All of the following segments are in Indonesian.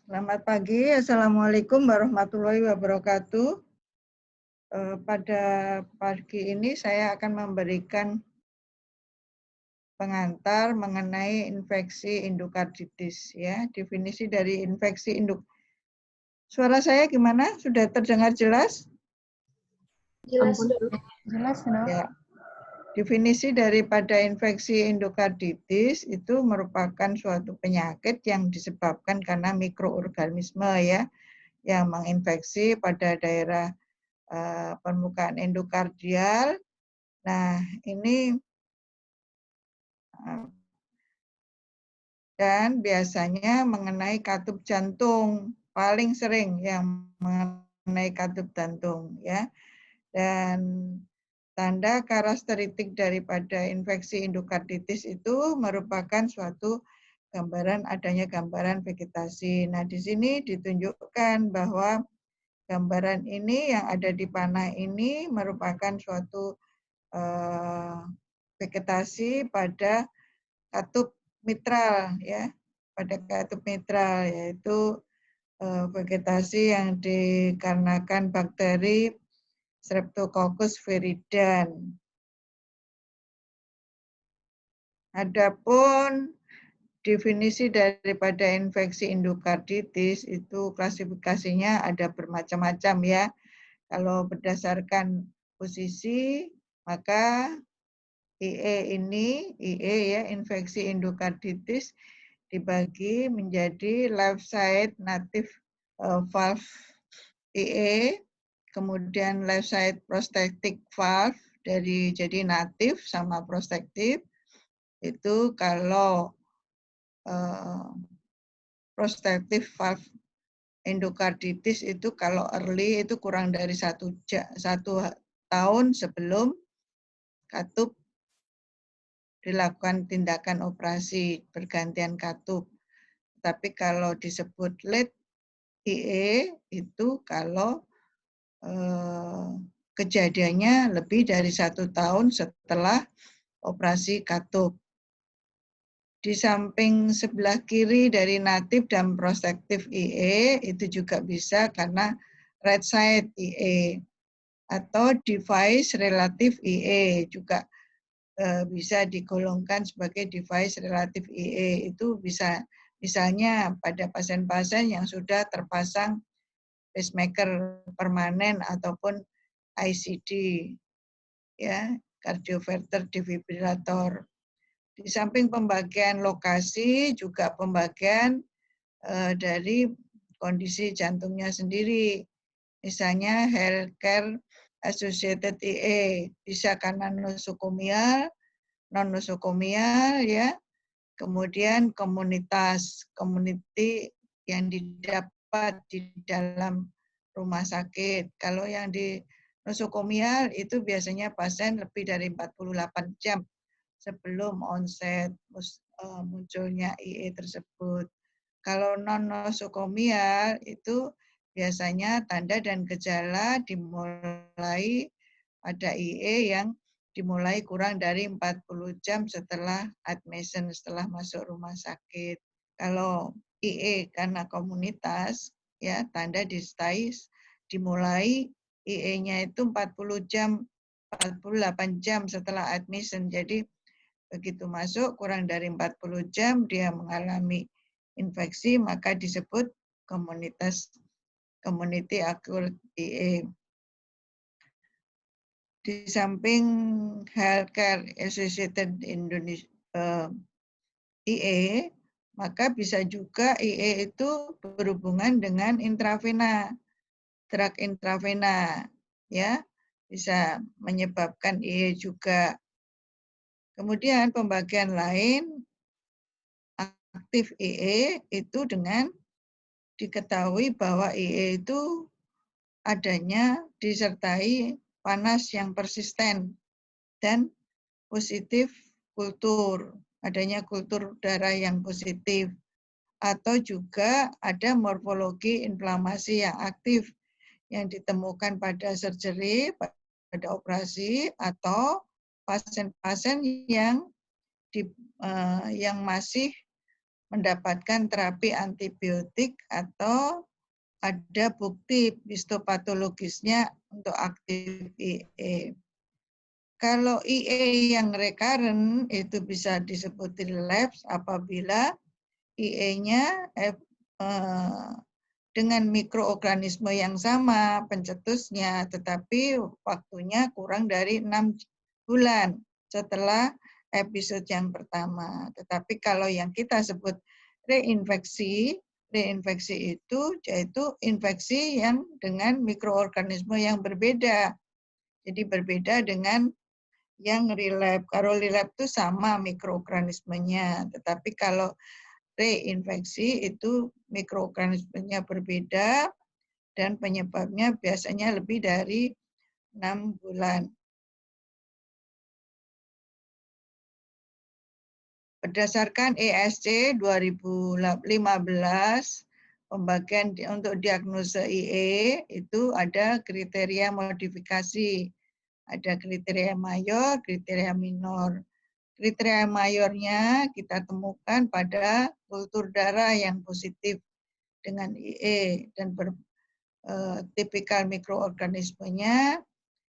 Selamat pagi, Assalamualaikum warahmatullahi wabarakatuh. Pada pagi ini saya akan memberikan pengantar mengenai infeksi endokarditis, ya. Definisi dari infeksi Suara saya gimana? Sudah terdengar jelas? Jelas. Jelas, Dok. Ya. Definisi daripada infeksi endokarditis itu merupakan suatu penyakit yang disebabkan karena mikroorganisme, ya, yang menginfeksi pada daerah permukaan endokardial. Nah, ini dan biasanya mengenai katup jantung, paling sering yang mengenai katup jantung, ya. Dan tanda karakteristik daripada infeksi endokarditis itu merupakan suatu adanya gambaran vegetasi. Nah, di sini ditunjukkan bahwa gambaran ini yang ada di panah ini merupakan suatu vegetasi pada katup mitral, ya, pada katup mitral, yaitu vegetasi yang dikarenakan bakteri Streptococcus viridans. Adapun definisi daripada infeksi endokarditis itu klasifikasinya ada bermacam-macam, ya. Kalau berdasarkan posisi, maka IE ya, infeksi endokarditis dibagi menjadi left side native valve IE, kemudian left side prosthetic valve jadi natif sama prosthetic. Itu kalau prosthetic valve endokarditis itu kalau early itu kurang dari 1 tahun sebelum katup dilakukan tindakan operasi bergantian katup. Tapi kalau disebut late IE itu kalau kejadiannya lebih dari 1 tahun setelah operasi katup. Di samping sebelah kiri dari natif dan prospektif IE itu juga bisa karena right side IE atau device relatif IE juga bisa digolongkan sebagai device relatif IE. Itu bisa misalnya pada pasien-pasien yang sudah terpasang pacemaker permanen ataupun ICD, ya, cardioverter defibrillator. Di samping pembagian lokasi juga pembagian dari kondisi jantungnya sendiri. Misalnya healthcare associated IE bisa karena nosokomial, non nosokomial, ya. Kemudian community yang didapat di dalam rumah sakit. Kalau yang di nosokomial itu biasanya pasien lebih dari 48 jam sebelum onset munculnya IE tersebut. Kalau non-nosokomial itu biasanya tanda dan gejala dimulai pada IE yang dimulai kurang dari 40 jam setelah admission, setelah masuk rumah sakit. Kalau IE karena komunitas, ya, tanda dimulai IE-nya itu 48 jam setelah admission. Jadi begitu masuk kurang dari 40 jam dia mengalami infeksi, maka disebut community acute IE. Di samping healthcare associated IE, maka bisa juga IE itu berhubungan dengan intravena, drug intravena, ya, bisa menyebabkan IE juga. Kemudian pembagian lain aktif IE itu dengan diketahui bahwa IE itu adanya disertai panas yang persisten dan positif kultur, adanya kultur darah yang positif, atau juga ada morfologi inflamasi yang aktif yang ditemukan pada surgery, pada operasi, atau pasien-pasien yang masih mendapatkan terapi antibiotik atau ada bukti histopatologisnya untuk aktif IE. Kalau IE yang recurrent itu bisa disebut relapse apabila IE-nya dengan mikroorganisme yang sama pencetusnya, tetapi waktunya kurang dari 6 bulan setelah episode yang pertama. Tetapi kalau yang kita sebut reinfeksi itu yaitu infeksi yang dengan mikroorganisme yang berbeda. Jadi berbeda dengan yang relapse. Kalau relapse itu sama mikroorganismenya, tetapi kalau reinfeksi itu mikroorganismenya berbeda dan penyebabnya biasanya lebih dari 6 bulan. Berdasarkan ESC 2015, pembagian untuk diagnosa IE itu ada kriteria modifikasi. Ada kriteria mayor, kriteria minor. Kriteria mayornya kita temukan pada kultur darah yang positif dengan IE dan tipikal mikroorganismenya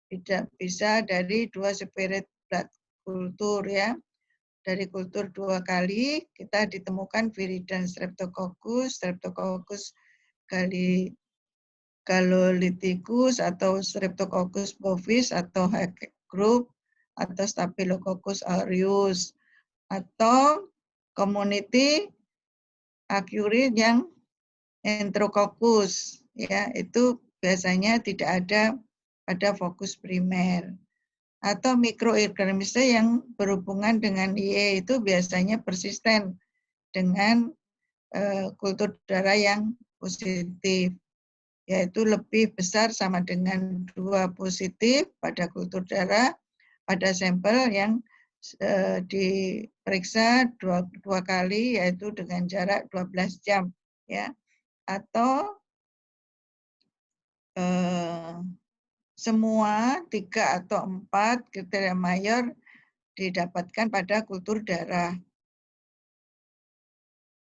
tidak bisa dari 2 separate blood kultur ya. Dari kultur 2 kali kita ditemukan Viridan Streptococcus galolyticus atau Streptococcus bovis atau Hackett group atau Staphylococcus aureus atau community acuri yang Enterococcus ya, itu biasanya tidak ada pada fokus primer. Atau mikroorganisme yang berhubungan dengan IE itu biasanya persisten dengan kultur darah yang positif, yaitu lebih besar sama dengan 2 positif pada kultur darah pada sampel yang diperiksa dua kali, yaitu dengan jarak 12 jam ya, atau semua 3 atau 4 kriteria mayor didapatkan pada kultur darah.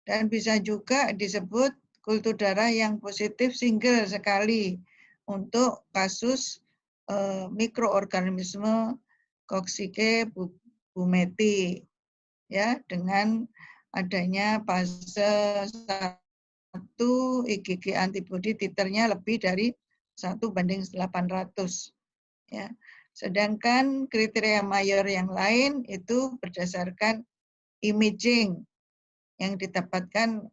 Dan bisa juga disebut kultur darah yang positif single sekali untuk kasus mikroorganisme Coxsackie bumeti ya, dengan adanya fase 1 IgG antibody titernya lebih dari 1:800 ya. Sedangkan kriteria mayor yang lain itu berdasarkan imaging yang didapatkan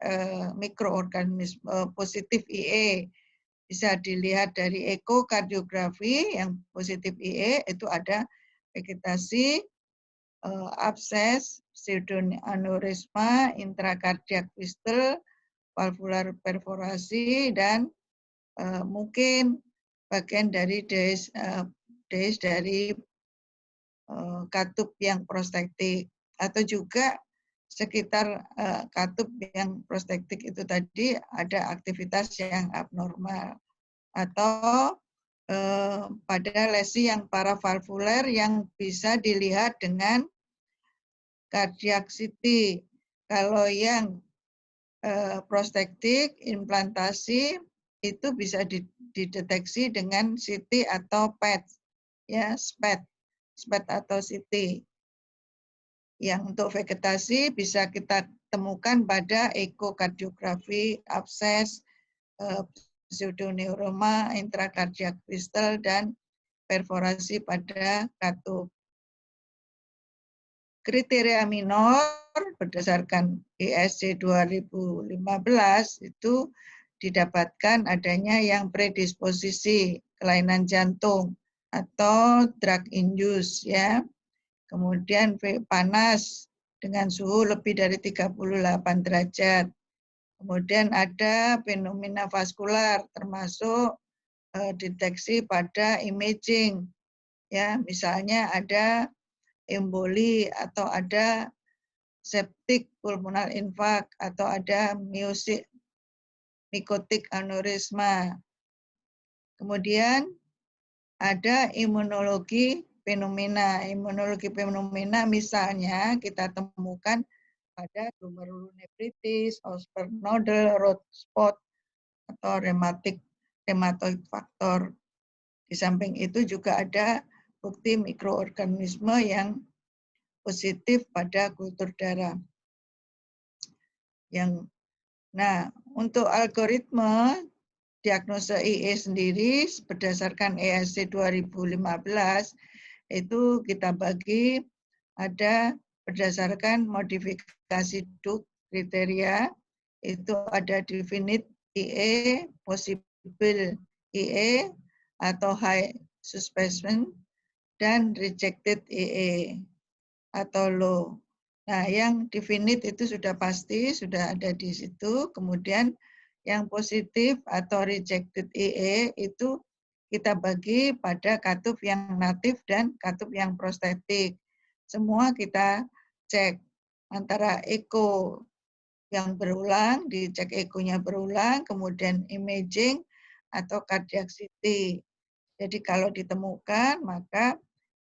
mikroorganisme positif IE. Bisa dilihat dari ekokardiografi yang positif IE itu ada vegetasi, abses, pseudoaneurisma, intrakardiak fistel, valvular perforasi, dan mungkin bagian dari des dari katup yang prostetik, atau juga sekitar katup yang prostetik itu tadi ada aktivitas yang abnormal, atau pada lesi yang paravalvuler yang bisa dilihat dengan cardiac CT. Kalau yang prostetik implantasi itu bisa dideteksi dengan CT atau PET ya, SPET atau CT. Yang untuk vegetasi bisa kita temukan pada ekokardiografi, abses, pseudoneuroma, intrakardiak fistel, dan perforasi pada katup. Kriteria minor berdasarkan ESC 2015 itu didapatkan adanya yang predisposisi kelainan jantung atau drug induced ya. Kemudian panas dengan suhu lebih dari 38 derajat. Kemudian ada fenomena vaskular termasuk deteksi pada imaging ya, misalnya ada emboli atau ada septic pulmonal infarct atau ada myotic aneurisma. Kemudian ada imunologi fenomena. Imunologi fenomena misalnya kita temukan pada glomerulonefritis, ospernodal, road spot, atau rheumatoid factor. Di samping itu juga ada bukti mikroorganisme yang positif pada kultur darah. Nah, untuk algoritma diagnosa IE sendiri berdasarkan ESC 2015 itu kita bagi ada berdasarkan modifikasi DUK kriteria, itu ada definite IE, possible IE, atau high suspicion, dan rejected IE atau low. Nah, yang definite itu sudah pasti, sudah ada di situ. Kemudian yang positif atau rejected IE itu kita bagi pada katup yang natif dan katup yang prostetik. Semua kita cek antara eko yang berulang, dicek ekonya berulang, kemudian imaging atau cardiac CT. Jadi kalau ditemukan maka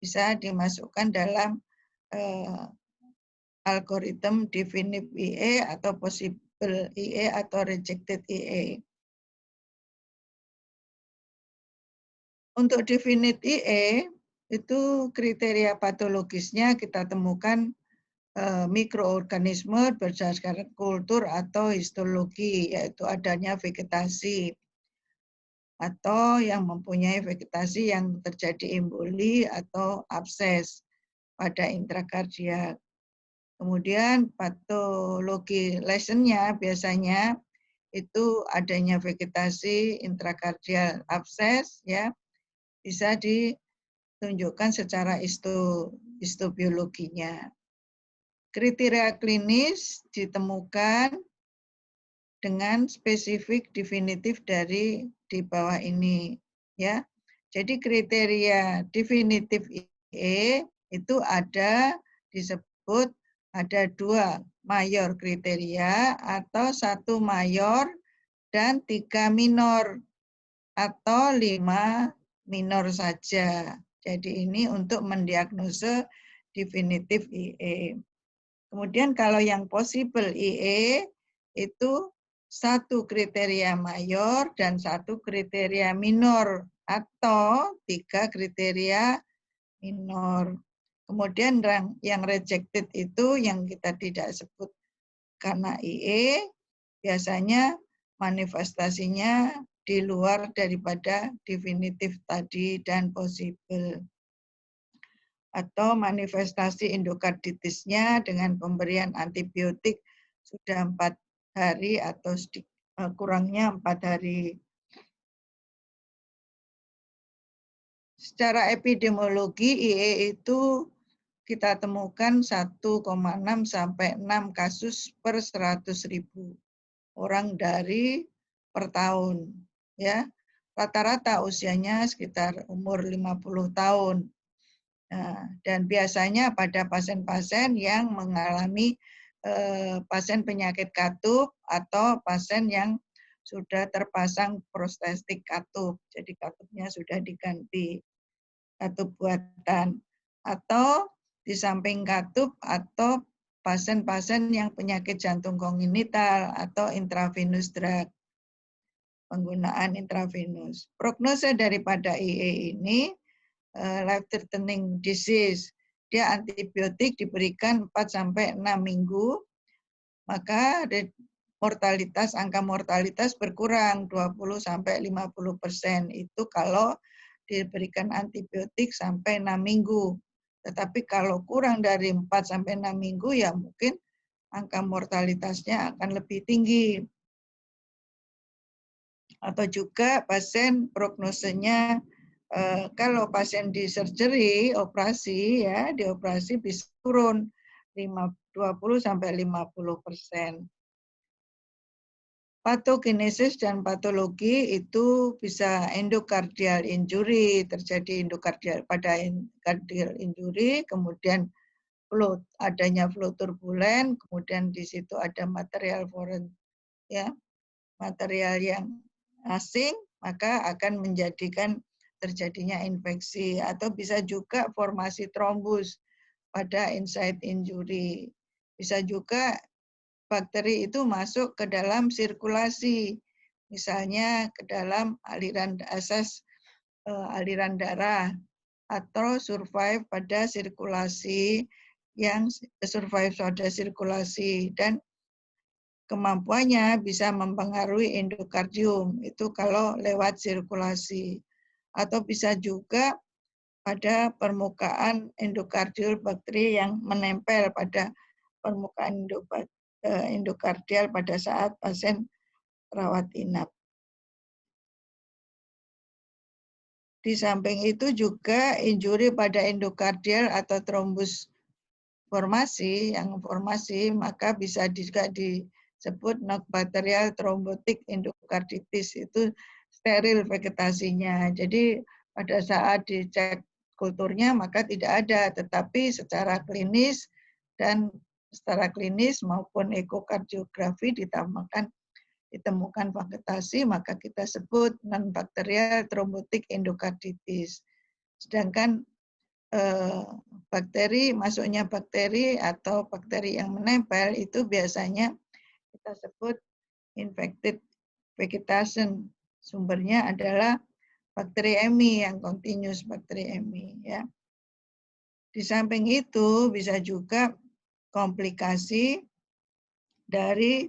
bisa dimasukkan dalam algoritma definite IE atau possible IE atau rejected IE. Untuk definite IE itu kriteria patologisnya kita temukan mikroorganisme berdasarkan kultur atau histologi, yaitu adanya vegetasi atau yang mempunyai vegetasi yang terjadi emboli atau abses pada intrakardiak. Kemudian patologi lesionnya biasanya itu adanya vegetasi intrakardial abses, ya, bisa ditunjukkan secara histobiologinya. Kriteria klinis ditemukan dengan spesifik definitif dari di bawah ini, ya. Jadi kriteria definitif IE itu ada disebut ada 2 mayor kriteria atau 1 mayor dan 3 minor atau 5 minor saja. Jadi ini untuk mendiagnosa definitif IE. Kemudian kalau yang possible IE itu 1 kriteria mayor dan 1 kriteria minor atau 3 kriteria minor. Kemudian yang rejected itu yang kita tidak sebut karena IE, biasanya manifestasinya di luar daripada definitif tadi dan possible. Atau manifestasi endokarditisnya dengan pemberian antibiotik sudah 4 hari atau kurangnya 4 hari. Secara epidemiologi IE itu kita temukan 1,6 sampai 6 kasus per 100.000 orang dari per tahun, ya. Rata-rata usianya sekitar umur 50 tahun. Nah, dan biasanya pada pasien-pasien yang mengalami pasien penyakit katup atau pasien yang sudah terpasang prostetik katup, jadi katupnya sudah diganti katup buatan, atau di samping katup atau pasien-pasien yang penyakit jantung kongenital atau intravenous drug, penggunaan intravenous. Prognose daripada IE ini life-threatening disease, dia antibiotik diberikan 4 sampai 6 minggu, maka angka mortalitas berkurang 20 sampai 50%. Itu kalau diberikan antibiotik sampai 6 minggu. Tetapi kalau kurang dari 4 sampai 6 minggu ya mungkin angka mortalitasnya akan lebih tinggi. Atau juga pasien prognosenya kalau pasien di surgery, operasi, ya, dioperasi bisa turun 20 sampai 50%. Patogenesis dan patologi itu bisa endocardial injury, terjadi pada endocardial injury, kemudian adanya flow turbulen, kemudian di situ ada material foreign, ya, material yang asing, maka akan menjadikan terjadinya infeksi, atau bisa juga formasi trombus pada inside injury. Bisa juga bakteri itu masuk ke dalam sirkulasi, misalnya ke dalam aliran aliran darah, atau survive pada sirkulasi dan kemampuannya bisa mempengaruhi endokardium, itu kalau lewat sirkulasi. Atau bisa juga pada permukaan endokardial bakteri yang menempel pada permukaan endokardial pada saat pasien rawat inap. Di samping itu juga injuri pada endokardial atau trombus formasi, maka bisa juga disebut nonbakterial thrombotic endokarditis, itu steril vegetasinya. Jadi pada saat dicek kulturnya maka tidak ada, tetapi secara klinis maupun ekokardiografi ditemukan vegetasi, maka kita sebut nonbakterial thrombotic endokarditis. Sedangkan masuknya bakteri atau bakteri yang menempel itu biasanya kita sebut infected vegetation. Sumbernya adalah bakteri EMI yang continuous bakteri EMI, ya. Di samping itu bisa juga komplikasi dari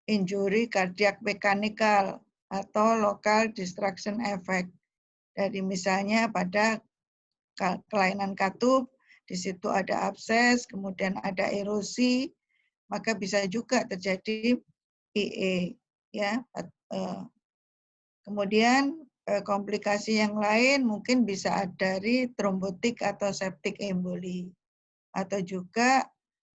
injury cardiac mechanical atau local distraction effect. Dari misalnya pada kelainan katup, di situ ada abses, kemudian ada erosi, maka bisa juga terjadi IE, ya. Kemudian komplikasi yang lain mungkin bisa dari trombotik atau septic emboli, atau juga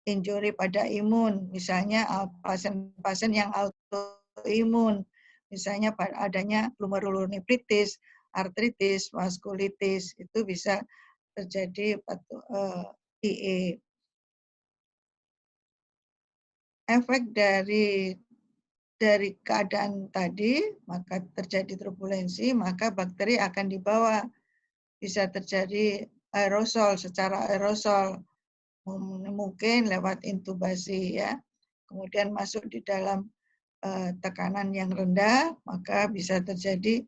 injury pada imun, misalnya pasien-pasien yang autoimun, misalnya adanya glomerulonefritis, artritis, vaskulitis, itu bisa terjadi IE. Efek dari keadaan tadi, maka terjadi turbulensi, maka bakteri akan dibawa, bisa terjadi aerosol, secara aerosol, mungkin lewat intubasi, ya. Kemudian masuk di dalam tekanan yang rendah, maka bisa terjadi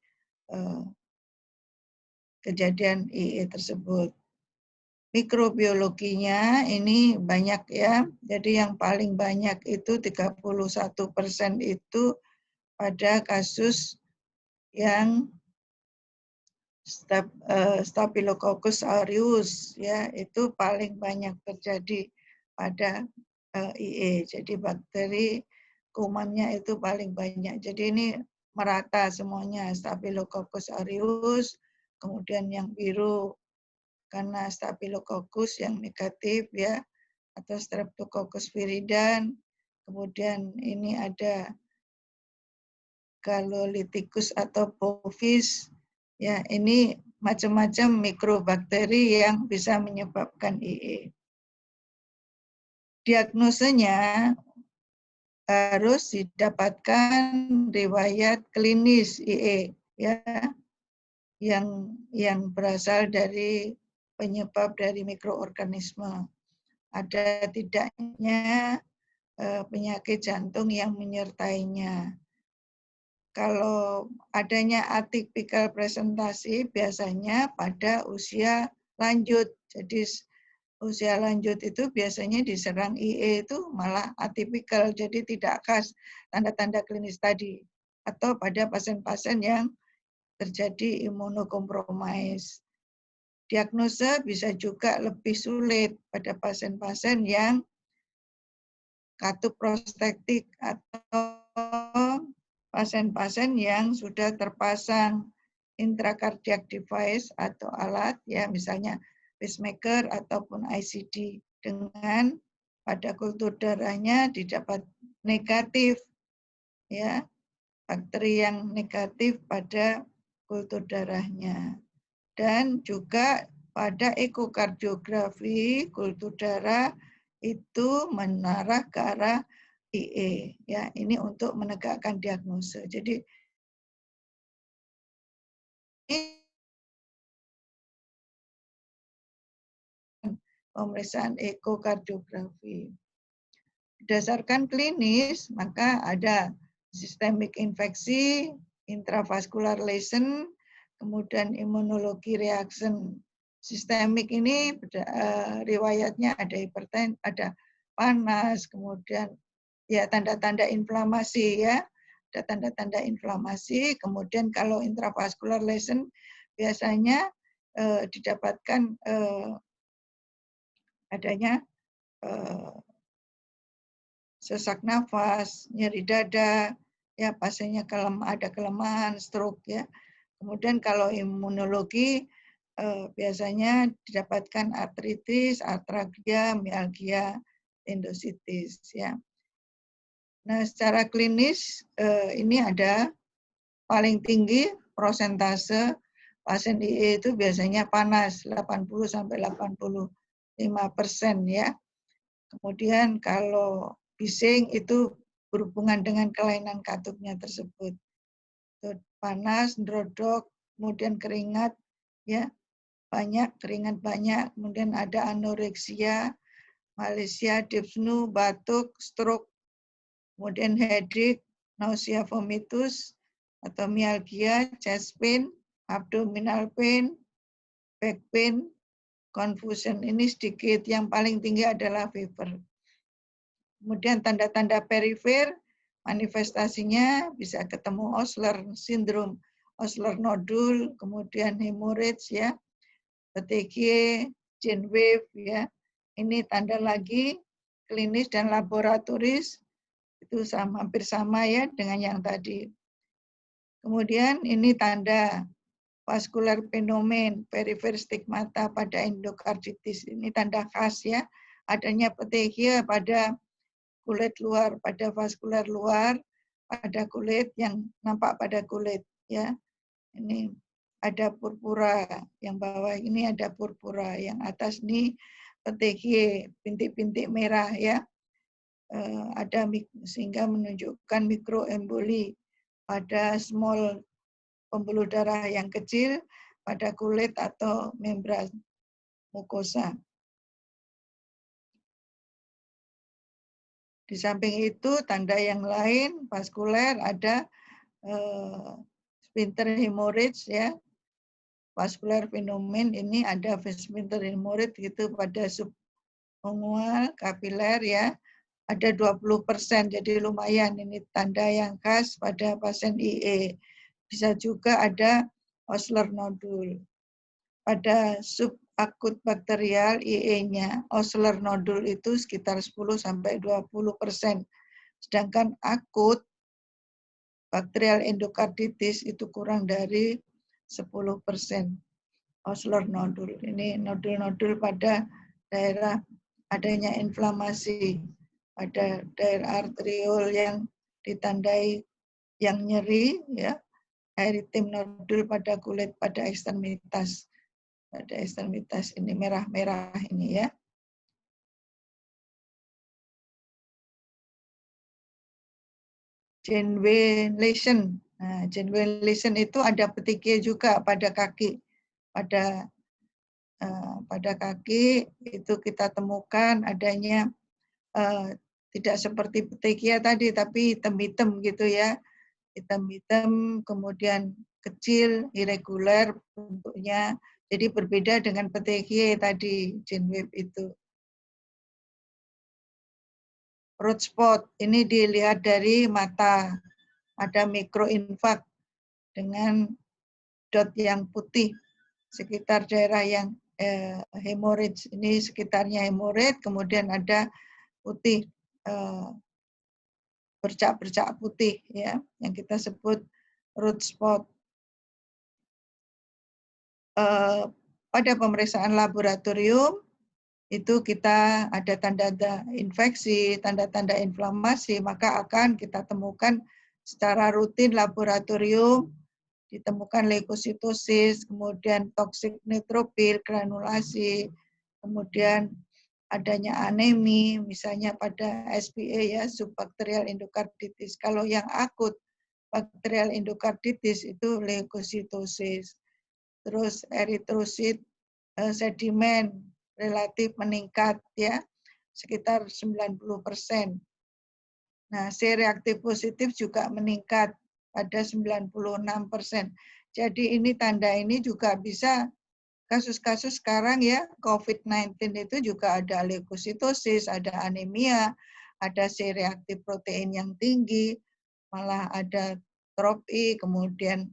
kejadian IE tersebut. Mikrobiologinya ini banyak, ya. Jadi yang paling banyak itu 31% itu pada kasus yang Staphylococcus aureus, ya, itu paling banyak terjadi pada IE. Jadi bakteri kumannya itu paling banyak. Jadi ini merata semuanya, Staphylococcus aureus, kemudian yang biru karena Staphylococcus yang negatif, ya, atau Streptococcus viridans. Kemudian ini ada Galolyticus atau bovis, ya, ini macam-macam mikrobakteri yang bisa menyebabkan IE. Diagnosenya harus didapatkan riwayat klinis IE, ya, yang berasal dari penyebab dari mikroorganisme. Ada tidaknya penyakit jantung yang menyertainya. Kalau adanya atipikal presentasi biasanya pada usia lanjut. Jadi usia lanjut itu biasanya diserang IE itu malah atipikal, jadi tidak khas tanda-tanda klinis tadi. Atau pada pasien-pasien yang terjadi imunokompromis. Diagnosa bisa juga lebih sulit pada pasien-pasien yang katup prostetik atau pasien-pasien yang sudah terpasang intracardiac device atau alat, ya, misalnya pacemaker ataupun ICD, dengan pada kultur darahnya didapat negatif, ya, bakteri yang negatif pada kultur darahnya. Dan juga pada ekokardiografi kultur darah itu mengarah ke arah IE, ya, ini untuk menegakkan diagnosa. Jadi ini pemeriksaan ekokardiografi. Berdasarkan klinis, maka ada systemic infeksi, intravascular lesion, kemudian imunologi reaction. Sistemik ini riwayatnya ada hipertensi, ada panas, kemudian ya tanda-tanda inflamasi ya, ada tanda-tanda inflamasi. Kemudian kalau intravascular lesion biasanya didapatkan adanya sesak nafas, nyeri dada, ya pasiennya ada kelemahan, stroke ya. Kemudian kalau imunologi biasanya didapatkan artritis, artralgia, mialgia, tendositis ya. Nah, secara klinis ini ada paling tinggi prosentase pasien IE itu biasanya panas 80 sampai 85% ya. Kemudian kalau bising itu berhubungan dengan kelainan katupnya tersebut. Panas, ndrodok, kemudian keringat, ya banyak, keringat banyak, kemudian ada anoreksia, Malaysia, dyspnea, batuk, stroke, kemudian headache, nausea vomitus, atau mialgia, chest pain, abdominal pain, back pain, confusion. Ini sedikit, yang paling tinggi adalah fever. Kemudian tanda-tanda perifer, manifestasinya bisa ketemu Osler syndrome, Osler nodul, kemudian hemorrhage ya, petechiae, gene wave ya. Ini tanda lagi klinis dan laboratoris itu hampir sama ya dengan yang tadi. Kemudian ini tanda vascular fenomen, perifer stigmata pada endokarditis. Ini tanda khas ya, adanya petechia pada kulit luar, pada vaskular luar, pada kulit yang nampak pada kulit ya. Ini ada purpura, yang bawah ini ada purpura, yang atas ini petechiae, bintik-bintik merah ya. Ada sehingga menunjukkan mikroemboli pada small pembuluh darah yang kecil pada kulit atau membran mukosa. Di samping itu, tanda yang lain vaskuler ada sphincter hemorrhage ya. Vascular fenomen ini ada sphincter hemorrhage gitu pada subungual kapiler ya. Ada 20%, jadi lumayan ini tanda yang khas pada pasien IE. Bisa juga ada Osler nodul. Pada subakut bakterial IE-nya, Osler nodul itu sekitar 10-20%. Sedangkan akut bakterial endokarditis itu kurang dari 10%. Osler nodul. Ini nodul-nodul pada daerah adanya inflamasi. Pada daerah arteriol yang ditandai yang nyeri, ya, eritem nodul pada kulit, pada ekstremitas. Pada ekstremitas ini merah-merah ini ya. Genway lesion. Nah, genway lesion itu ada petechiae juga pada kaki. Pada kaki itu kita temukan adanya tidak seperti petechiae tadi, tapi hitam-hitam gitu ya. Hitam-hitam, kemudian kecil, irregular bentuknya. Jadi berbeda dengan petechiae tadi, gene wave itu. Root spot, ini dilihat dari mata. Ada mikroinfark dengan dot yang putih sekitar daerah yang hemorrhage. Ini sekitarnya hemorrhage, kemudian ada putih, bercak-bercak putih ya, yang kita sebut root spot. Pada pemeriksaan laboratorium itu kita ada tanda-tanda infeksi, tanda-tanda inflamasi, maka akan kita temukan secara rutin laboratorium, ditemukan leukositosis, kemudian toksik neutrofil, granulasi, kemudian adanya anemi, misalnya pada SPA ya, subbakterial endokarditis. Kalau yang akut bakterial endokarditis itu leukositosis. Terus eritrosit sedimen relatif meningkat ya, sekitar 90%. Nah, C-reaktif positif juga meningkat pada 96%. Jadi ini tanda ini juga bisa kasus-kasus sekarang ya, COVID-19 itu juga ada leukositosis, ada anemia, ada C-reaktif protein yang tinggi, malah ada tropi, kemudian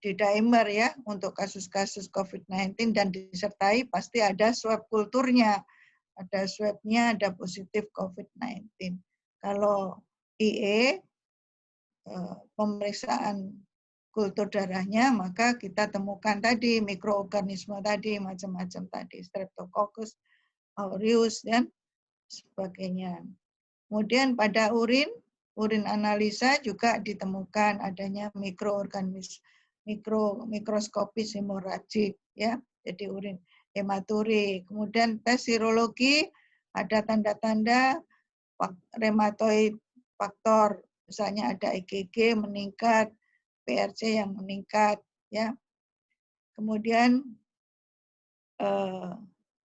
D-dimer ya untuk kasus-kasus COVID-19 dan disertai pasti ada swab kulturnya. Ada swabnya, ada positif COVID-19. Kalau IE, pemeriksaan kultur darahnya, maka kita temukan tadi mikroorganisme tadi, macam-macam tadi, Streptococcus aureus, dan sebagainya. Kemudian pada urin analisa juga ditemukan adanya mikroskopis hemoragik ya. Jadi urin hematuri. Kemudian tes serologi ada tanda-tanda rheumatoid faktor, misalnya ada IgG meningkat, PRC yang meningkat ya. Kemudian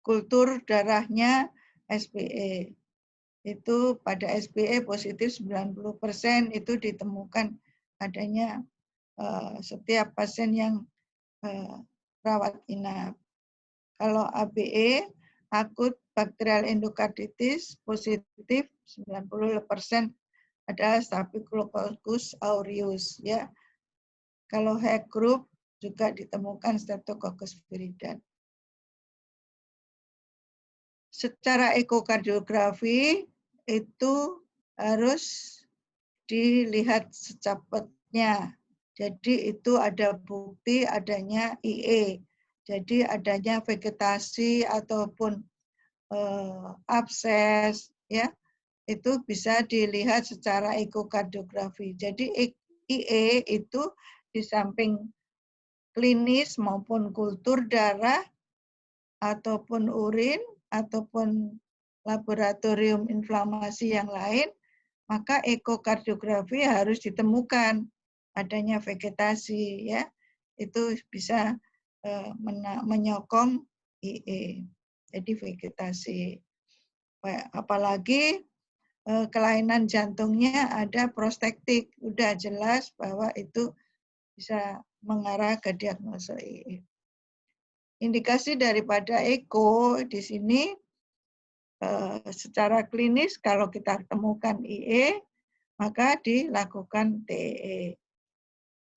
kultur darahnya SPE. Itu pada SPE positif 90% itu ditemukan adanya setiap pasien yang rawat inap. Kalau ABE, akut bakterial endokarditis positif 90% adalah Staphylococcus aureus ya. Kalau H group juga ditemukan Streptococcus viridans. Secara ekokardiografi itu harus dilihat secepatnya. Jadi itu ada bukti adanya IE. Jadi adanya vegetasi ataupun abses ya, itu bisa dilihat secara ekokardiografi. Jadi IE itu di samping klinis maupun kultur darah ataupun urin ataupun laboratorium inflamasi yang lain, maka ekokardiografi harus ditemukan adanya vegetasi ya. Itu bisa menyokong IE. Jadi vegetasi. Apalagi kelainan jantungnya ada prostetik, udah jelas bahwa itu bisa mengarah ke diagnosa IE. Indikasi daripada eko di sini secara klinis kalau kita temukan IE maka dilakukan TEE,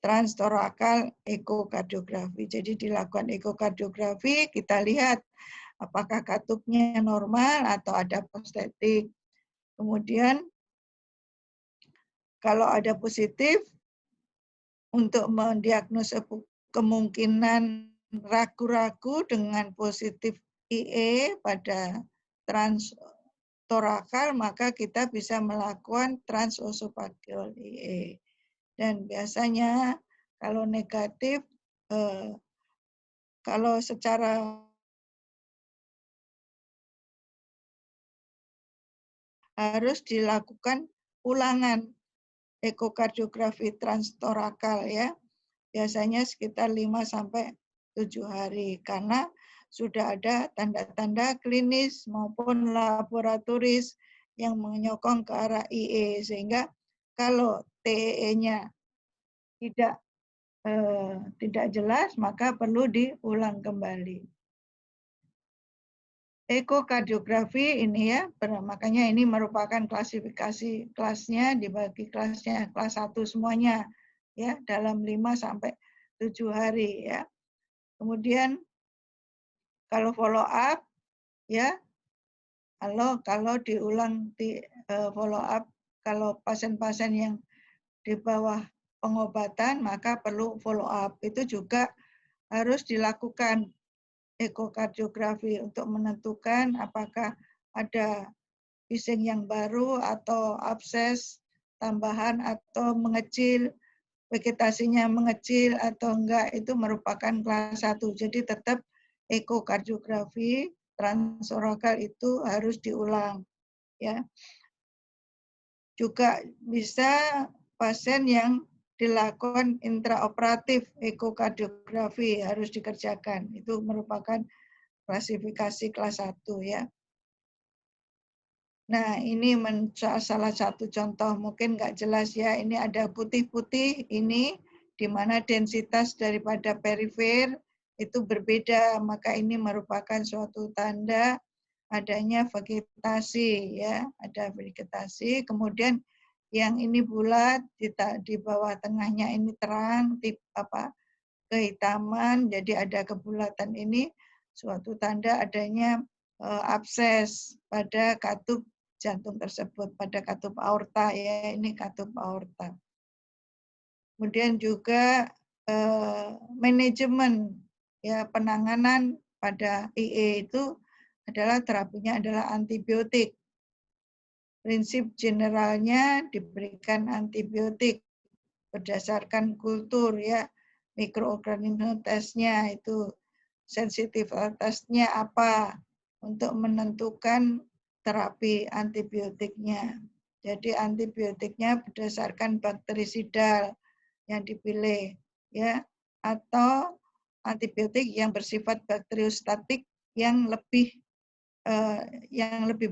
transtorakal ekokardiografi. Jadi dilakukan ekokardiografi, kita lihat apakah katupnya normal atau ada prostetik. Kemudian kalau ada positif, untuk mendiagnosa kemungkinan ragu-ragu dengan positif IE pada transtorakal, maka kita bisa melakukan transoesophageal IE. Dan biasanya kalau negatif, kalau secara harus dilakukan ulangan ekokardiografi transtorakal ya. Biasanya sekitar 5-7 hari karena sudah ada tanda-tanda klinis maupun laboratoris yang menyokong ke arah IE, sehingga kalau TEE-nya tidak jelas maka perlu diulang kembali. Ekokardiografi ini ya, makanya ini merupakan klasifikasi kelasnya, dibagi kelasnya kelas 1 semuanya ya dalam 5-7 hari ya. Kemudian kalau follow up ya, kalau diulang di follow up, kalau pasien-pasien yang di bawah pengobatan maka perlu follow up. Itu juga harus dilakukan ekokardiografi untuk menentukan apakah ada bising yang baru atau abses tambahan atau mengecil, vegetasinya mengecil atau enggak, itu merupakan kelas 1. Jadi tetap ekokardiografi transorakal itu harus diulang ya. Juga bisa pasien yang dilakukan intraoperatif ekokardiografi harus dikerjakan. Itu merupakan klasifikasi kelas 1 ya. Nah, ini salah satu contoh, mungkin nggak jelas ya, ini ada putih-putih, ini di mana densitas daripada perifer itu berbeda, maka ini merupakan suatu tanda adanya vegetasi ya, ada vegetasi. Kemudian yang ini bulat di bawah tengahnya ini terang, kehitaman, jadi ada kebulatan ini suatu tanda adanya abses pada katup jantung tersebut, pada katup aorta ya, ini katup aorta. Kemudian juga manajemen ya, penanganan pada IE itu adalah terapinya adalah antibiotik. Prinsip generalnya diberikan antibiotik berdasarkan kultur ya, mikroorganisme tesnya itu sensitivitasnya apa untuk menentukan terapi antibiotiknya. Jadi antibiotiknya berdasarkan bakterisidal yang dipilih ya, atau antibiotik yang bersifat bakteriostatik yang lebih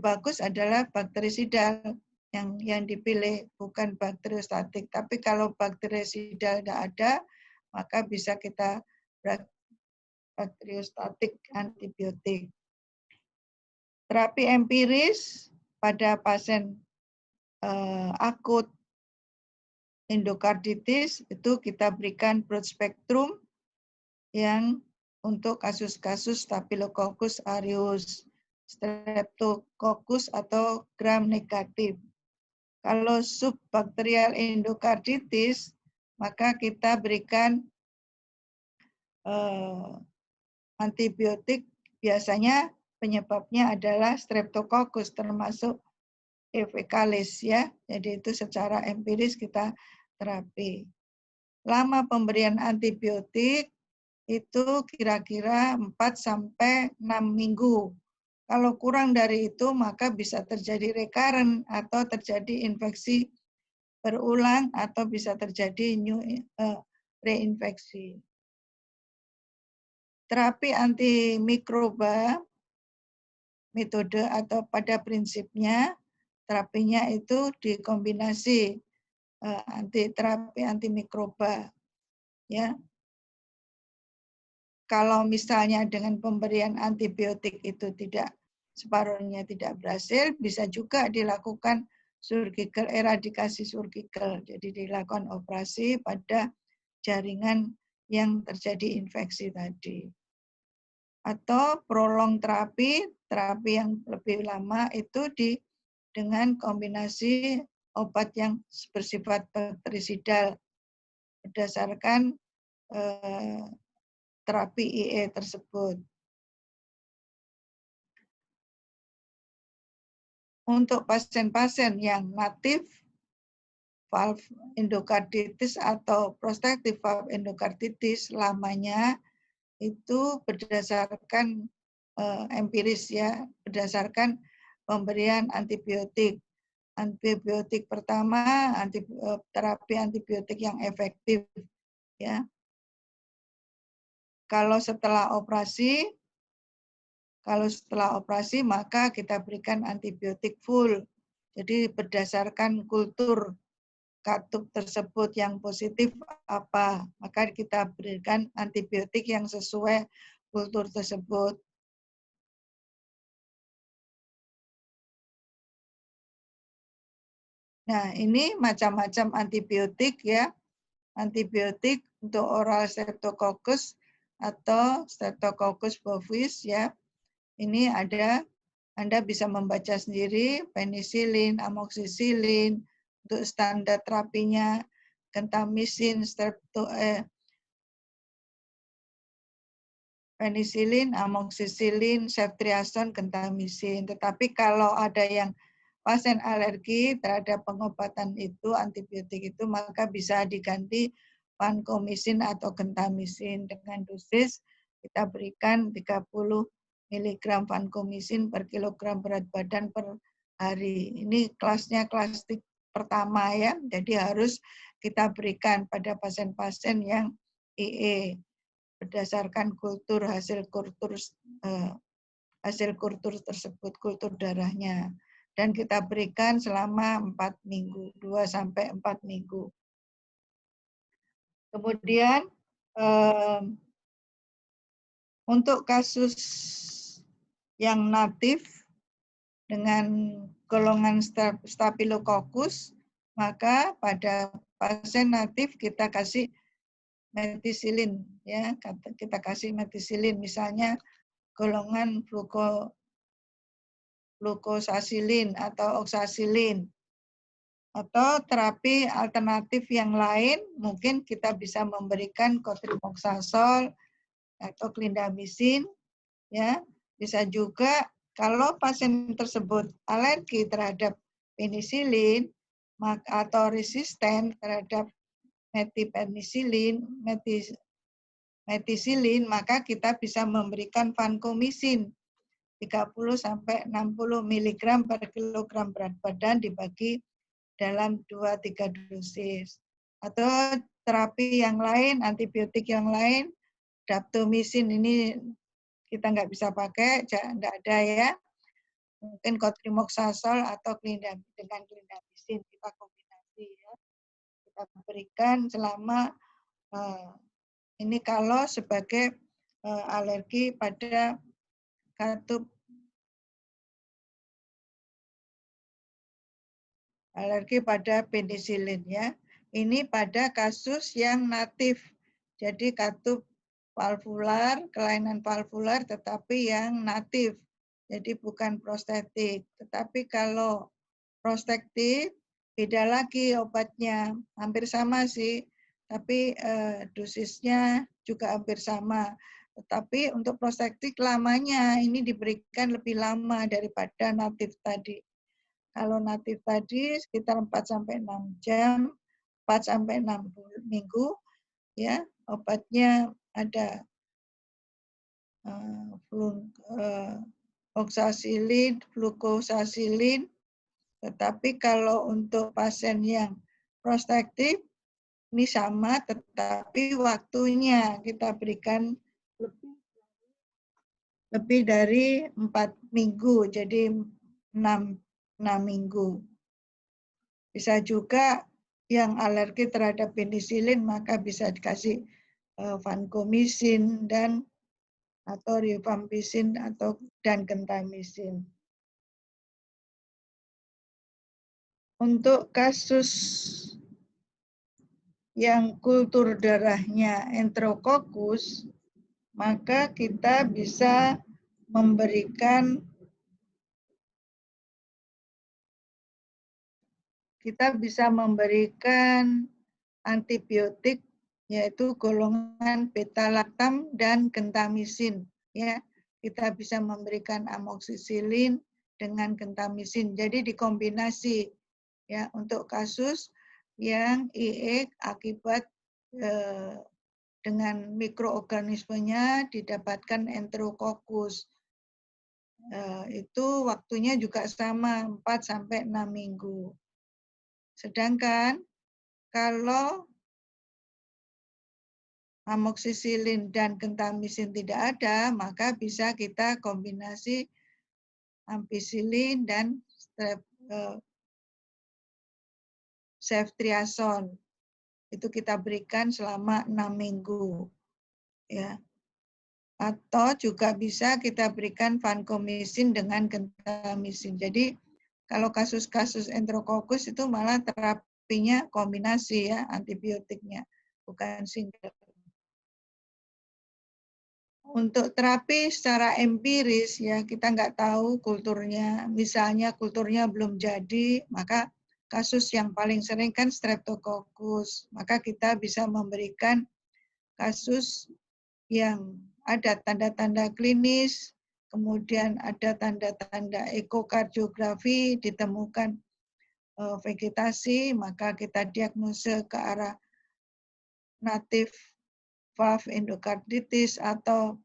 bagus adalah bakterisidal yang dipilih, bukan bakteriostatik. Tapi kalau bakterisidal nggak ada, maka bisa kita bakteriostatik antibiotik. Terapi empiris pada pasien akut endokarditis itu kita berikan broad spectrum yang untuk kasus-kasus Staphylococcus aureus, Streptococcus atau gram negatif. Kalau subbakterial endokarditis, maka kita berikan antibiotik, biasanya penyebabnya adalah Streptococcus termasuk E. fecalis ya. Jadi itu secara empiris kita terapi. Lama pemberian antibiotik itu kira-kira 4 sampai 6 minggu. Kalau kurang dari itu maka bisa terjadi recurrent atau terjadi infeksi berulang atau bisa terjadi reinfeksi. Terapi antimikroba metode atau pada prinsipnya terapinya itu dikombinasi terapi antimikroba ya. Kalau misalnya dengan pemberian antibiotik itu separuhnya tidak berhasil, bisa juga dilakukan surgical eradikasi surgical. Jadi dilakukan operasi pada jaringan yang terjadi infeksi tadi. Atau prolong terapi yang lebih lama itu dengan kombinasi obat yang bersifat bakterisidal berdasarkan terapi IE tersebut. Untuk pasien-pasien yang natif valve endokarditis atau prospektif valve endokarditis, lamanya itu berdasarkan empiris ya, berdasarkan pemberian antibiotik. Antibiotik pertama, terapi antibiotik yang efektif ya. Kalau setelah operasi maka kita berikan antibiotik full. Jadi berdasarkan kultur katup tersebut yang positif apa, maka kita berikan antibiotik yang sesuai kultur tersebut. Nah, ini macam-macam antibiotik ya. Antibiotik untuk oral Streptococcus atau Streptococcus bovis ya. Ini ada, Anda bisa membaca sendiri penisilin, amoxicillin, untuk standar terapinya, gentamisin, penisilin, amoxicillin, ceftriaxone, gentamisin. Tetapi kalau ada yang pasien alergi terhadap pengobatan itu, antibiotik itu, maka bisa diganti vancomycin atau gentamisin dengan dosis kita berikan 30 mg vancomycin per kilogram berat badan per hari. Ini kelasnya kelas pertama ya, jadi harus kita berikan pada pasien-pasien yang IE berdasarkan hasil kultur tersebut, kultur darahnya. dan kita berikan selama 4 minggu, 2 sampai 4 minggu. Kemudian untuk kasus yang natif dengan golongan Staphylococcus, maka pada pasien natif kita kasih metisilin, ya, kita kasih metisilin, misalnya golongan glukosasilin atau oksasilin. Atau terapi alternatif yang lain, mungkin kita bisa memberikan cotrimoxazole atau clindamycin, ya. Bisa juga kalau pasien tersebut alergi terhadap penisilin atau resisten terhadap metisilin, maka kita bisa memberikan vancomycin 30 sampai 60 mg per kilogram berat badan dibagi dalam 2-3 dosis. Atau terapi yang lain, antibiotik yang lain, daptomycin ini kita nggak bisa pakai, nggak ada ya. Mungkin cotrimoxazole atau dengan clindamycin kita kombinasi ya. Kita berikan selama ini kalau sebagai alergi pada katup alergi pada penisilin ya. Ini pada kasus yang natif. Jadi katup valvular, kelainan valvular tetapi yang natif. Jadi bukan prostetik. Tetapi kalau prostetik beda lagi obatnya. Hampir sama sih, tapi dosisnya juga hampir sama. Tetapi untuk prostetik lamanya ini diberikan lebih lama daripada natif tadi. Kalau natif tadi sekitar 4-6 jam, 4-6 minggu, ya obatnya ada oksasilin, glukosasilin. Tetapi kalau untuk pasien yang prostetik ini sama, tetapi waktunya kita berikan lebih dari 4 minggu, jadi 6 minggu. Bisa juga yang alergi terhadap penisilin maka bisa dikasih vancomycin dan atau rifampicin dan gentamicin. Untuk kasus yang kultur darahnya enterococcus, maka kita bisa memberikan antibiotik yaitu golongan beta-lactam dan gentamicin ya. Kita bisa memberikan amoxicillin dengan gentamicin. Jadi dikombinasi ya untuk kasus yang IE akibat dengan mikroorganismenya didapatkan enterococcus. Itu waktunya juga sama 4-6 minggu. Sedangkan kalau amoxicillin dan gentamicin tidak ada, maka bisa kita kombinasi ampicillin dan ceftriaxone. Itu kita berikan selama 6 minggu. Ya. Atau juga bisa kita berikan vancomycin dengan gentamicin. Jadi kalau kasus-kasus enterococcus itu malah terapinya kombinasi ya, antibiotiknya, bukan single. Untuk terapi secara empiris ya kita nggak tahu kulturnya, misalnya kulturnya belum jadi, maka kasus yang paling sering kan streptococcus, maka kita bisa memberikan kasus yang ada tanda-tanda klinis, kemudian ada tanda-tanda ekokardiografi, ditemukan vegetasi, maka kita diagnosa ke arah native valve endocarditis atau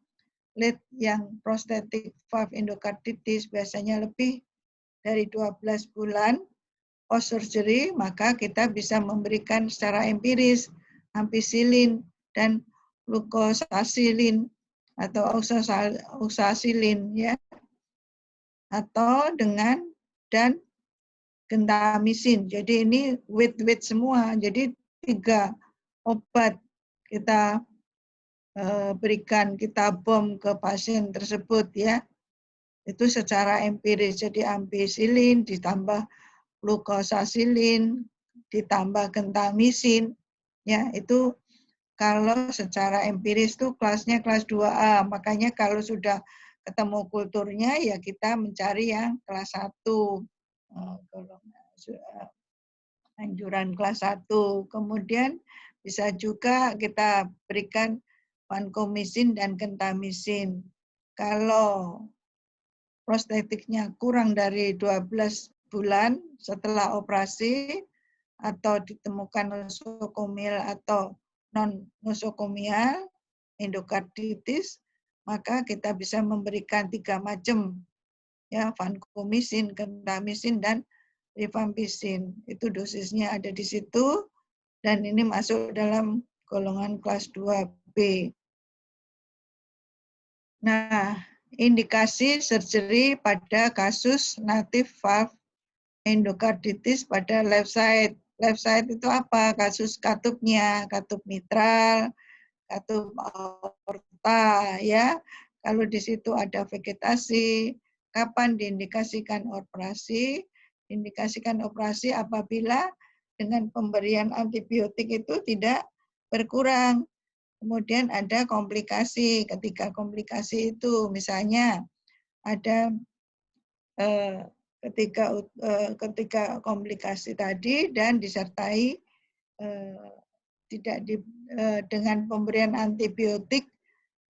lead yang prostatic valve endocarditis biasanya lebih dari 12 bulan post surgery, maka kita bisa memberikan secara empiris ampicillin dan glukosasilin atau oksasilin ya. Atau dengan dan gentamisin. Jadi ini with semua. Jadi 3 obat kita berikan, kita bom ke pasien tersebut ya. Itu secara empiris. Jadi ampicillin ditambah glukosasilin ditambah gentamisin ya, itu kalau secara empiris tuh kelasnya kelas 2A. Makanya kalau sudah ketemu kulturnya ya kita mencari yang kelas 1. Anjuran kelas 1. Kemudian bisa juga kita berikan vancomycin dan gentamisin. Kalau prostetiknya kurang dari 12 bulan setelah operasi atau ditemukan nosokomial atau non-nosokomial endokarditis, maka kita bisa memberikan 3 macam ya, vancomycin, gentamisin dan rifampicin. Itu dosisnya ada di situ dan ini masuk dalam golongan kelas 2B. Nah, indikasi surgery pada kasus native valve endokarditis pada left side. Left side itu apa? Kasus katupnya, katup mitral, katup aorta ya. Kalau di situ ada vegetasi, kapan diindikasikan operasi? Diindikasikan operasi apabila dengan pemberian antibiotik itu tidak berkurang. Kemudian ada komplikasi. Ketika komplikasi itu misalnya ada ketika komplikasi tadi dan disertai tidak dengan pemberian antibiotik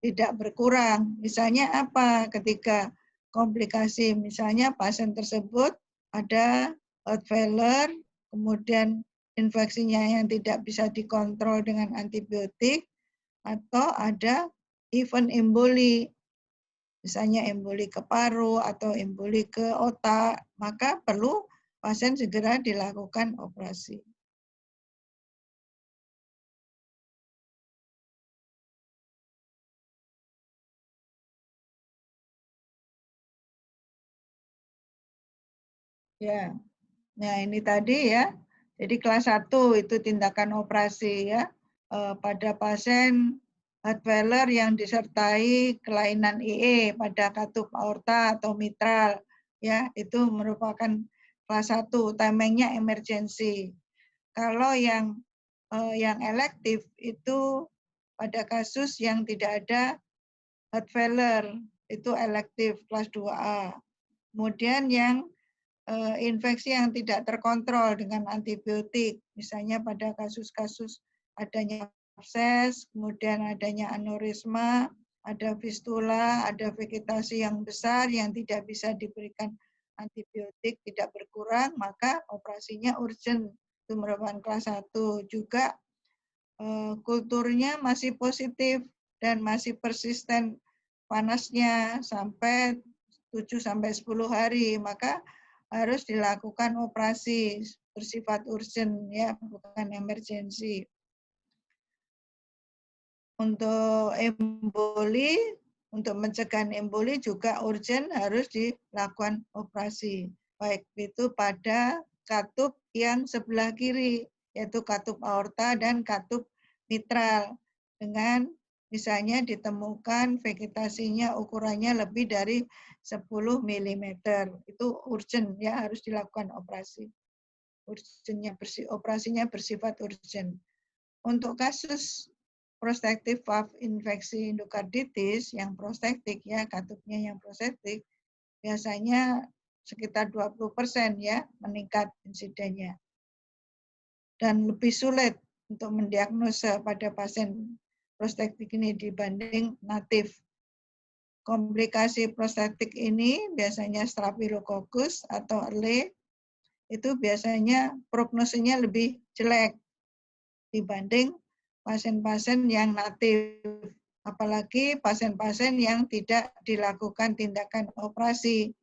tidak berkurang. Misalnya apa? Ketika komplikasi, misalnya pasien tersebut ada heart failure, kemudian infeksinya yang tidak bisa dikontrol dengan antibiotik, atau ada event emboli, misalnya emboli ke paru atau emboli ke otak, maka perlu pasien segera dilakukan operasi. Ya, nah ini tadi ya. Jadi kelas 1 itu tindakan operasi ya pada pasien heart failure yang disertai kelainan IE pada katup aorta atau mitral ya, itu merupakan kelas 1, timingnya emergency. Kalau yang elektif itu pada kasus yang tidak ada heart failure, itu elektif kelas 2A. Kemudian yang infeksi yang tidak terkontrol dengan antibiotik, misalnya pada kasus-kasus adanya abses, kemudian adanya aneurisma, ada fistula, ada vegetasi yang besar yang tidak bisa diberikan antibiotik, tidak berkurang, maka operasinya urgent. Itu merupakan kelas 1. Juga kulturnya masih positif dan masih persisten panasnya sampai 7-10 hari, maka harus dilakukan operasi bersifat urgent ya, bukan emergensi. Untuk emboli, untuk mencegah emboli juga urgent harus dilakukan operasi. Baik itu pada katup yang sebelah kiri, yaitu katup aorta dan katup mitral. Dengan misalnya ditemukan vegetasinya ukurannya lebih dari 10 mm. Itu urgent ya, harus dilakukan operasi. Operasinya bersifat urgent. Untuk kasus prostatic valve infeksi endokarditis yang prostatik ya, katupnya yang prostatik, biasanya sekitar 20% ya meningkat insidennya. Dan lebih sulit untuk mendiagnosa pada pasien prostatik ini dibanding natif. Komplikasi prostatik ini biasanya Staphylococcus atau ERLE, itu biasanya prognosenya lebih jelek dibanding pasien-pasien yang natif, apalagi pasien-pasien yang tidak dilakukan tindakan operasi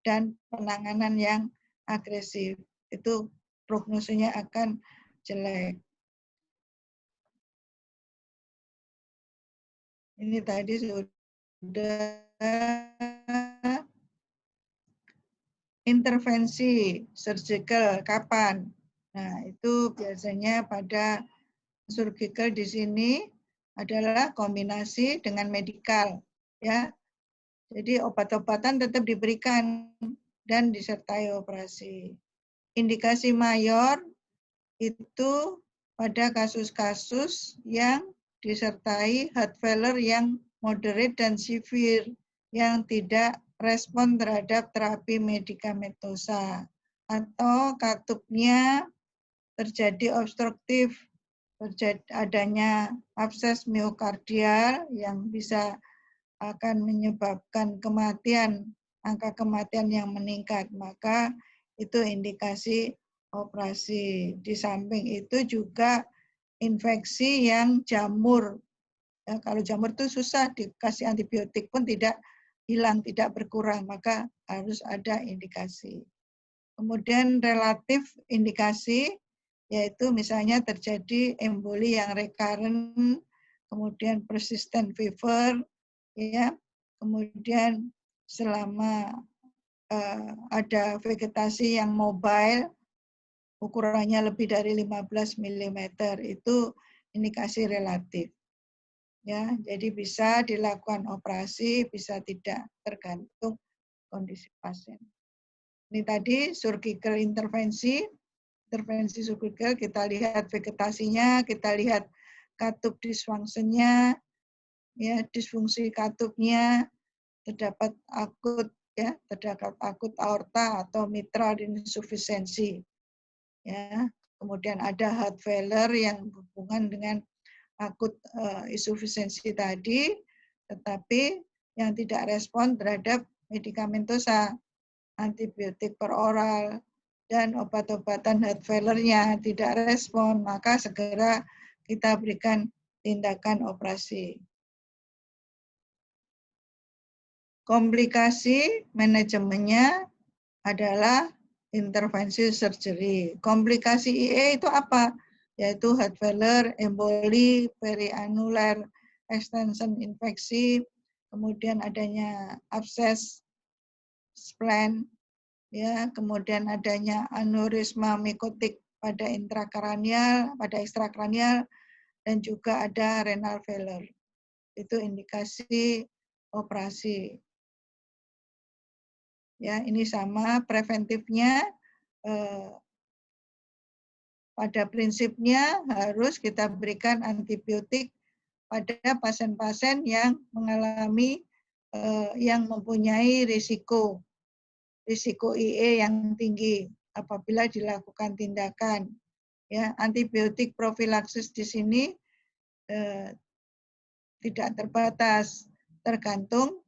dan penanganan yang agresif. Itu prognosenya akan jelek. Ini tadi sudah intervensi surgical kapan? Nah, itu biasanya pada surgical di sini adalah kombinasi dengan medikal, ya. Jadi obat-obatan tetap diberikan dan disertai operasi. Indikasi mayor itu pada kasus-kasus yang disertai heart failure yang moderate dan severe, yang tidak respon terhadap terapi medikamentosa, atau katupnya terjadi obstruktif, adanya abses miokardial yang bisa akan menyebabkan kematian, angka kematian yang meningkat, maka itu indikasi operasi. Di samping itu juga infeksi yang jamur. Ya, kalau jamur itu susah, dikasih antibiotik pun tidak hilang, tidak berkurang, maka harus ada indikasi. Kemudian relatif indikasi, yaitu misalnya terjadi emboli yang recurrent, kemudian persistent fever, ya, kemudian selama ada vegetasi yang mobile, ukurannya lebih dari 15 mm, itu indikasi relatif. Ya, jadi bisa dilakukan operasi, bisa tidak, tergantung kondisi pasien. Ini tadi surgical intervensi surgical, kita lihat vegetasinya, kita lihat katup dysfunction-nya, ya, disfungsi katupnya, terdapat akut, ya, terdapat akut aorta atau mitral insufficiency, ya. Kemudian ada heart failure yang berhubungan dengan akut insufficiency tadi, tetapi yang tidak respon terhadap medikamentosa, antibiotik per oral, dan obat-obatan heart failure-nya tidak respon, maka segera kita berikan tindakan operasi. Komplikasi manajemennya adalah intervensi surgery. Komplikasi IE itu apa? Yaitu heart failure, emboli, perianular extension infeksi, kemudian adanya abses spleen, ya, kemudian adanya aneurisma mikotik pada intrakranial, pada ekstrakranial, dan juga ada renal failure. Itu indikasi operasi. Ya, ini sama preventifnya, pada prinsipnya harus kita berikan antibiotik pada pasien-pasien yang mengalami yang mempunyai risiko IE yang tinggi apabila dilakukan tindakan. Ya, antibiotik profilaksis di sini tidak terbatas, tergantung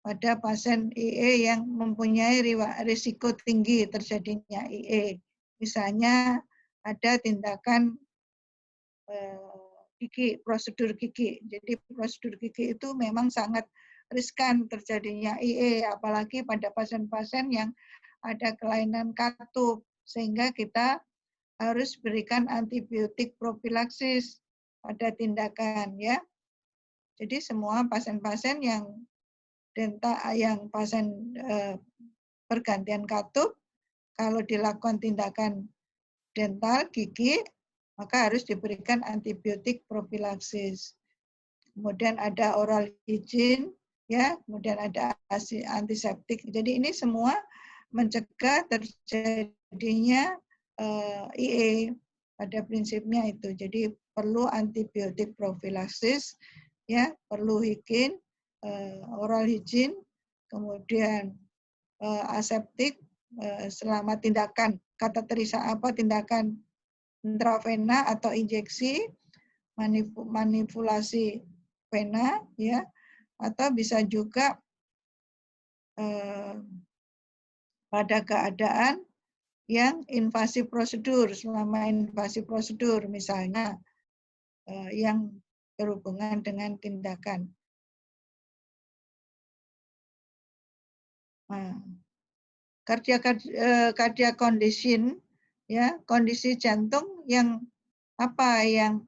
pada pasien IE yang mempunyai risiko tinggi terjadinya IE. Misalnya ada tindakan gigi, prosedur gigi. Jadi prosedur gigi itu memang sangat riskan terjadinya IE, apalagi pada pasien-pasien yang ada kelainan katup, sehingga kita harus berikan antibiotik profilaksis pada tindakan, ya. Jadi semua pasien-pasien yang pasien pergantian katup, kalau dilakukan tindakan dental gigi, maka harus diberikan antibiotik profilaksis. Kemudian ada oral hygiene, ya, kemudian ada antiseptik. Jadi ini semua mencegah terjadinya IE pada prinsipnya itu. Jadi perlu antibiotik profilaksis, ya, perlu hygiene, oral hygiene, kemudian aseptik selama tindakan tindakan intravena atau injeksi, manipulasi vena, ya, atau bisa juga pada keadaan yang invasi prosedur, selama invasi prosedur, misalnya yang berhubungan dengan tindakan. Nah, cardiac condition, ya, kondisi jantung yang apa yang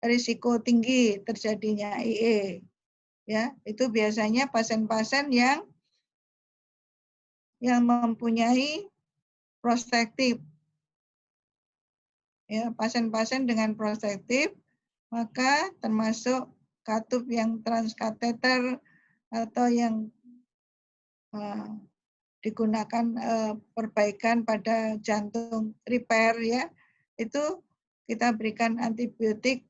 risiko tinggi terjadinya IE, ya, itu biasanya pasien-pasien yang yang mempunyai prospektif. Ya, pasien-pasien dengan prospektif, maka termasuk katup yang transkateter atau yang digunakan perbaikan pada jantung repair ya, itu kita berikan antibiotik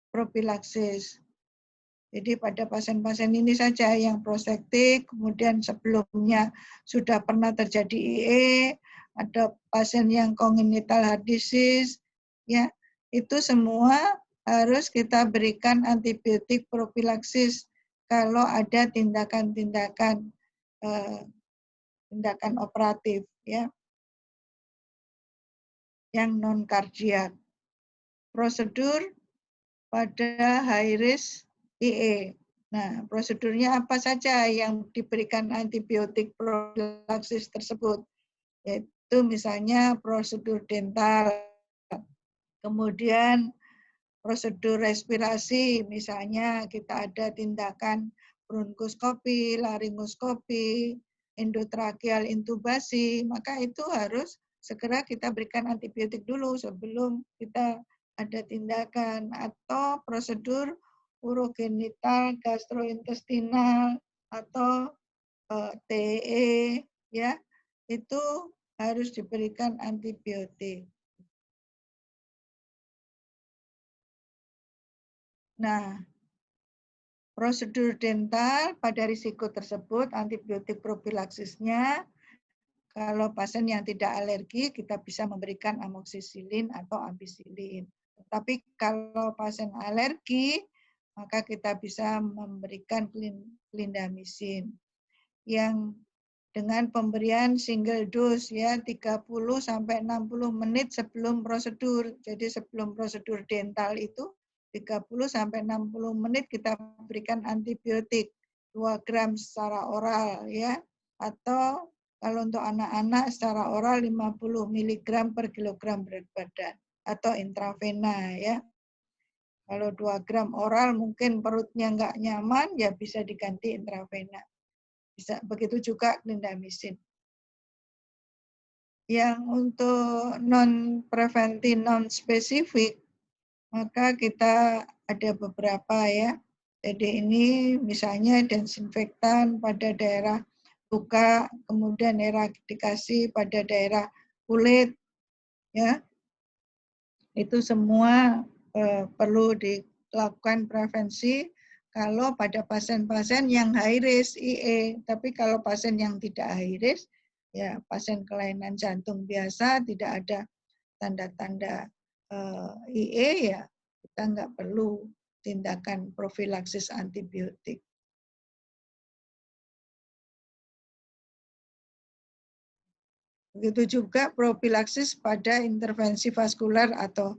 profilaksis. Jadi pada pasien-pasien ini saja yang prospektif, kemudian sebelumnya sudah pernah terjadi IE, ada pasien yang congenital heart disease, ya itu semua harus kita berikan antibiotik profilaksis kalau ada tindakan-tindakan tindakan operatif, ya, yang non kardiak. Prosedur pada high risk IE. Nah, prosedurnya apa saja yang diberikan antibiotik profilaksis tersebut? Yaitu misalnya prosedur dental, kemudian prosedur respirasi, misalnya kita ada tindakan bronkoskopi, laringoskopi, endotrakeal intubasi, maka itu harus segera kita berikan antibiotik dulu sebelum kita ada tindakan, atau prosedur urogenital gastrointestinal atau TE ya, itu harus diberikan antibiotik. Nah, prosedur dental pada risiko tersebut antibiotik profilaksisnya kalau pasien yang tidak alergi kita bisa memberikan amoksisilin atau ampicillin. Tapi kalau pasien alergi maka kita bisa memberikan clindamycin yang dengan pemberian single dose ya 30 sampai 60 menit sebelum prosedur. Jadi sebelum prosedur dental itu 30 sampai 60 menit kita berikan antibiotik 2 gram secara oral ya, atau kalau untuk anak-anak secara oral 50 mg per kilogram berat badan atau intravena ya. Kalau 2 gram oral mungkin perutnya nggak nyaman ya bisa diganti intravena. Bisa begitu juga clindamycin. Yang untuk non preventif non spesifik maka kita ada beberapa ya. Jadi ini misalnya desinfektan pada daerah luka, kemudian eradikasi pada daerah kulit ya. Itu semua perlu dilakukan prevensi kalau pada pasien-pasien yang high risk IE. Tapi kalau pasien yang tidak high risk, ya pasien kelainan jantung biasa, tidak ada tanda-tanda IE, ya kita nggak perlu tindakan profilaksis antibiotik. Begitu juga profilaksis pada intervensi vaskular atau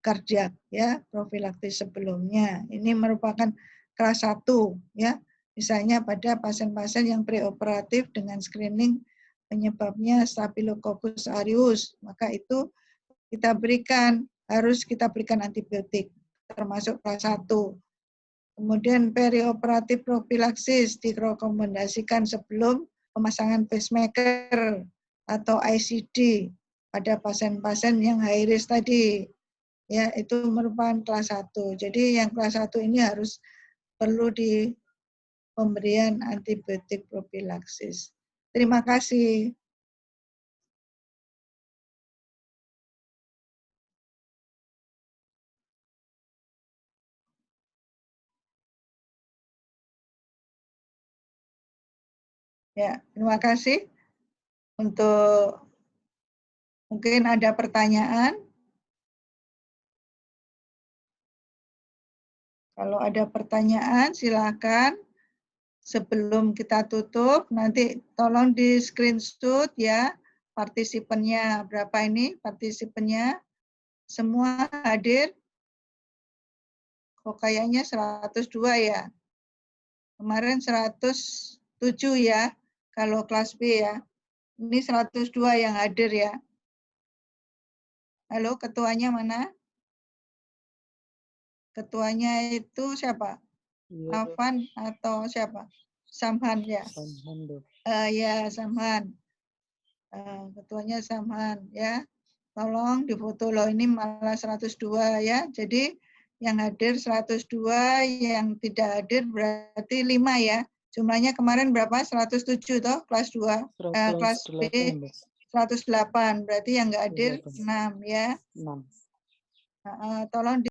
kardiak ya, profilaksis sebelumnya. Ini merupakan kelas 1 ya. Misalnya pada pasien-pasien yang preoperatif dengan screening penyebabnya Staphylococcus aureus, maka itu harus kita berikan antibiotik termasuk kelas 1. Kemudian perioperatif profilaksis direkomendasikan sebelum pemasangan pacemaker atau ICD pada pasien-pasien yang high risk tadi. Ya, itu merupakan kelas 1. Jadi yang kelas 1 ini harus perlu di pemberian antibiotik profilaksis. Terima kasih. Ya, terima kasih. Untuk mungkin ada pertanyaan. Kalau ada pertanyaan, silakan. Sebelum kita tutup, nanti tolong di screenshot ya partisipannya. Berapa ini partisipannya? Semua hadir? Oh, kayaknya 102 ya. Kemarin 107 ya, kalau kelas B ya. Ini 102 yang hadir ya. Halo, ketuanya mana? Ketuanya itu siapa? Afan atau siapa? Samhan ya. Ya, Samhan. Ketuanya Samhan ya. Tolong difoto loh, ini malah 102 ya. Jadi yang hadir 102, yang tidak hadir berarti 5 ya. Jumlahnya kemarin berapa? 107 toh, kelas 2. Kelas B 108. Berarti yang nggak hadir 6 ya. 6. Tolong